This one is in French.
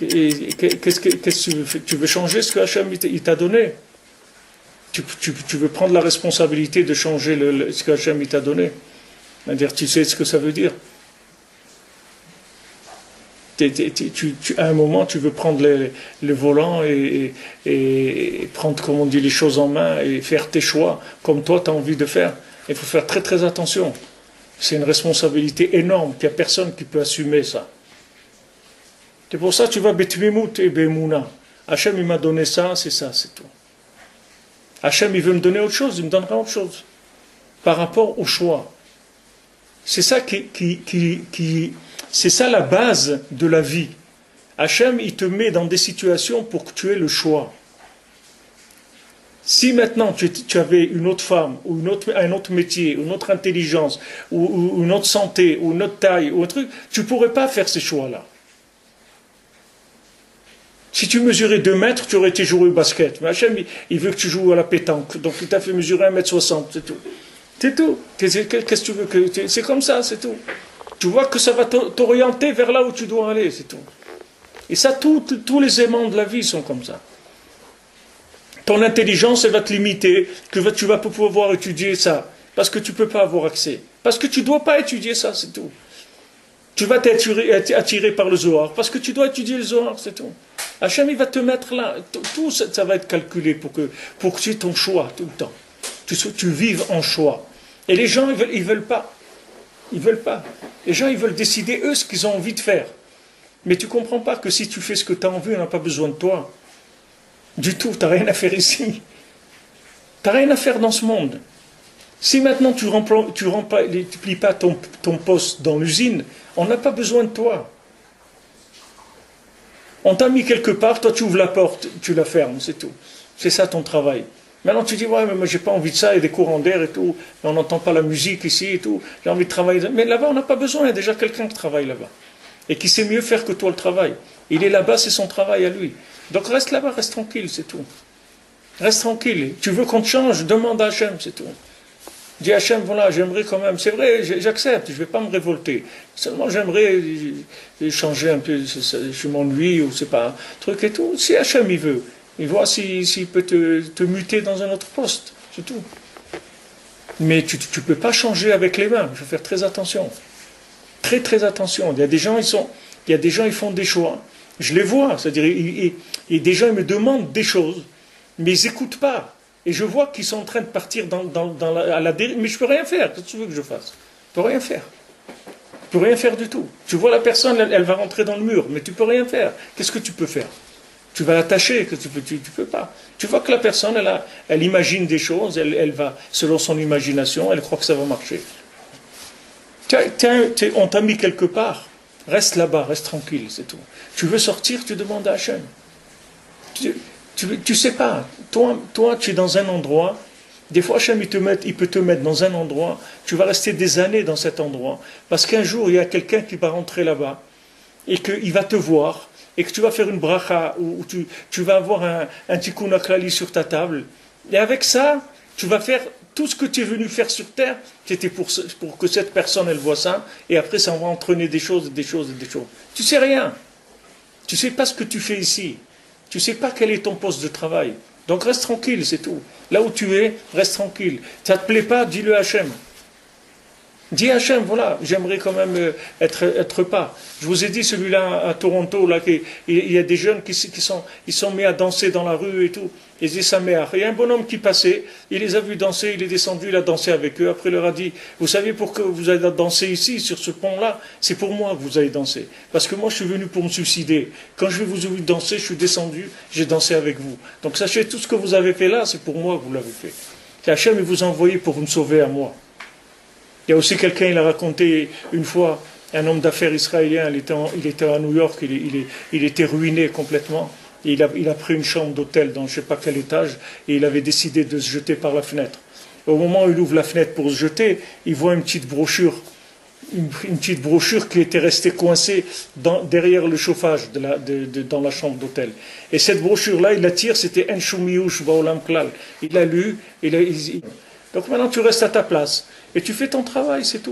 Qu'est-ce que tu veux faire? Tu veux changer ce que Hachem il t'a donné? Tu veux prendre la responsabilité de changer ce que Hachem il t'a donné? C'est-à-dire, tu sais ce que ça veut dire. À un moment, tu veux prendre le volant et prendre, comme on dit, les choses en main et faire tes choix comme toi tu as envie de faire. Il faut faire très très attention. C'est une responsabilité énorme, qu'il n'y a personne qui peut assumer ça. C'est pour ça que tu vas Betmimout et Bemouna. Hachem il m'a donné ça, c'est tout. Hachem il veut me donner autre chose, il me donnera autre chose. Par rapport au choix. C'est ça c'est ça la base de la vie. Hachem, il te met dans des situations pour que tu aies le choix. Si maintenant tu avais une autre femme, ou un autre métier, une autre intelligence, ou une autre santé, ou une autre taille, ou un truc, tu ne pourrais pas faire ces choix-là. Si tu mesurais 2 mètres, tu aurais été jouer au basket. Mais Hachem, il veut que tu joues à la pétanque. Donc il t'a fait mesurer 1,60 m, c'est tout. C'est tout. Qu'est-ce que tu veux que... C'est comme ça, c'est tout. Tu vois que ça va t'orienter vers là où tu dois aller, c'est tout. Et ça, tous les aimants de la vie sont comme ça. Ton intelligence, elle va te limiter, que tu vas pas pouvoir étudier ça, parce que tu ne peux pas avoir accès. Parce que tu ne dois pas étudier ça, c'est tout. Tu vas être attiré par le Zohar, parce que tu dois étudier le Zohar, c'est tout. Hachem, il va te mettre là. Tout ça va être calculé pour que tu aies ton choix tout le temps. Tu vives en choix. Et les gens, ils veulent pas. Ils veulent pas. Les gens, ils veulent décider, eux, ce qu'ils ont envie de faire. Mais tu ne comprends pas que si tu fais ce que tu as envie, on n'a pas besoin de toi. Du tout, tu n'as rien à faire ici. Tu n'as rien à faire dans ce monde. Si maintenant tu remplis pas ton poste dans l'usine, on n'a pas besoin de toi. On t'a mis quelque part, toi tu ouvres la porte, tu la fermes, c'est tout. C'est ça ton travail. Maintenant tu dis, ouais, mais moi j'ai pas envie de ça, il y a des courants d'air et tout, on n'entend pas la musique ici et tout, j'ai envie de travailler. Mais là-bas on n'a pas besoin, il y a déjà quelqu'un qui travaille là-bas. Et qui sait mieux faire que toi le travail. Il est là-bas, c'est son travail à lui. Donc reste là-bas, reste tranquille, c'est tout. Reste tranquille. Tu veux qu'on te change, demande à Hachem, c'est tout. Dis à Hachem, voilà, j'aimerais quand même, c'est vrai, j'accepte, je ne vais pas me révolter. Seulement j'aimerais changer un peu, je m'ennuie ou c'est pas un truc et tout. Si Hachem il veut, il voit s'il peut te muter dans un autre poste, c'est tout. Mais tu ne peux pas changer avec les mains, il faut faire très attention. Très très attention. Il y a des gens, ils font des choix. Je les vois, c'est-à-dire, et des gens ils me demandent des choses, mais ils n'écoutent pas. Et je vois qu'ils sont en train de partir à la dérive, mais je ne peux rien faire. Qu'est-ce que tu veux que je fasse? Je ne peux rien faire. Je ne peux rien faire du tout. Tu vois la personne, elle va rentrer dans le mur, mais tu ne peux rien faire. Qu'est-ce que tu peux faire? Tu vas l'attacher, que tu peux pas. Tu vois que la personne, elle imagine des choses, elle va, selon son imagination, elle croit que ça va marcher. On t'a mis quelque part, reste là-bas, reste tranquille, c'est tout. Tu veux sortir, tu demandes à Hachem. Tu sais pas, toi tu es dans un endroit, des fois Hachem il peut te mettre dans un endroit, tu vas rester des années dans cet endroit, parce qu'un jour il y a quelqu'un qui va rentrer là-bas, et qu'il va te voir, et que tu vas faire une bracha, ou tu vas avoir un tikkun aklali sur ta table, et avec ça, tu vas faire tout ce que tu es venu faire sur terre, c'était pour que cette personne elle voit ça, et après ça va entraîner des choses, des choses, des choses. Tu sais rien. Tu sais pas ce que tu fais ici. Tu sais pas quel est ton poste de travail. Donc reste tranquille, c'est tout. Là où tu es, reste tranquille. Ça te plaît pas, dis-le à Hachem. Dis à Hachem, voilà, j'aimerais quand même être pas. Je vous ai dit celui-là à Toronto, là, il y a des jeunes qui sont mis à danser dans la rue et tout. Ils disent sa mère. Il y a un bonhomme qui passait, il les a vus danser, il est descendu, il a dansé avec eux. Après, il leur a dit, vous savez pourquoi vous allez danser ici, sur ce pont-là? C'est pour moi que vous allez danser. Parce que moi, je suis venu pour me suicider. Quand je vais vous ouvrir danser, je suis descendu, j'ai dansé avec vous. Donc sachez, tout ce que vous avez fait là, c'est pour moi que vous l'avez fait. Et Hachem, il vous a envoyé pour me sauver à moi. Il y a aussi quelqu'un, il a raconté une fois, un homme d'affaires israélien, il était à New York, il était ruiné complètement. Et il a pris une chambre d'hôtel dans je ne sais pas quel étage, et il avait décidé de se jeter par la fenêtre. Au moment où il ouvre la fenêtre pour se jeter, il voit une petite brochure qui était restée coincée derrière le chauffage dans la chambre d'hôtel. Et cette brochure-là, il la tire, c'était En Shumiyush Baolam Klal. Il l'a lu, donc maintenant tu restes à ta place. Et tu fais ton travail, c'est tout.